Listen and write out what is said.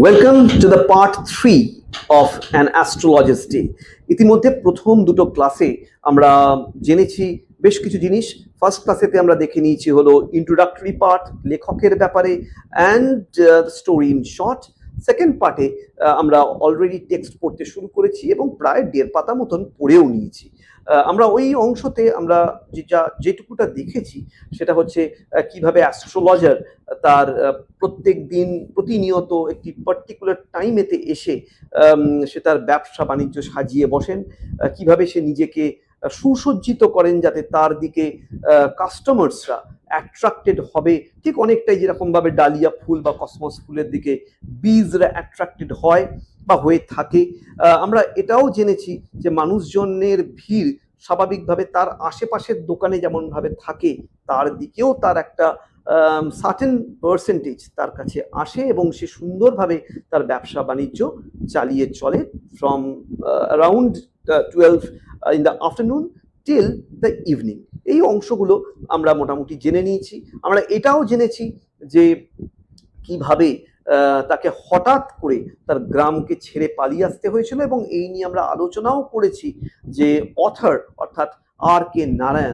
Welcome to the part 3 of an astrologist day. ইতিমধ্যে প্রথম দুটো ক্লাসে আমরা জেনেছি বেশ কিছু জিনিস। ফার্স্ট ক্লাসেতে আমরা দেখে নিয়েছি হলো ইন্ট্রোডাক্টরি পার্ট, লেখকের ব্যাপারে, and story in short. Second পার্টে আমরা অলরেডি টেক্সট পড়তে শুরু করেছি এবং প্রায় 1.5 পাতা মতন পড়েও নিয়েছি। আমরা ওই অংশতে আমরা যেটুকুটা দেখেছি সেটা হচ্ছে কিভাবে অ্যাস্ট্রোলজার তার প্রত্যেক দিন প্রতিনিয়ত একটি পার্টিকুলার টাইমেতে এসে সে তার ব্যবসা বাণিজ্য সাজিয়ে বসেন, কিভাবে সে নিজেকে সুসজ্জিত করেন যাতে তার দিকে কাস্টমার্সরা অ্যাট্রাক্টেড হবে, ঠিক অনেকটাই যেরকমভাবে ডালিয়া ফুল বা কসমস ফুলের দিকে বীজরা অ্যাট্রাক্টেড হয় বা হয়ে থাকে। আমরা এটাও জেনেছি যে মানুষজনের ভিড় স্বাভাবিকভাবে তার আশেপাশের দোকানে যেমনভাবে থাকে তার দিকেও তার একটা সার্টেন পার্সেন্টেজ তার কাছে আসে এবং সে সুন্দরভাবে তার ব্যবসা বাণিজ্য চালিয়ে চলে from around 12 in the afternoon till the evening. এই অংশগুলো আমরা মোটামুটি জেনে নিয়েছি। আমরা এটাও জেনেছি যে কিভাবে তাকে হঠাৎ করে তার গ্রামকে ছেড়ে পালিয়ে আসতে হয়েছিল এবং এই নিয়ে আমরা আলোচনাও করেছি যে অথর অর্থাৎ আর কে নারায়ণ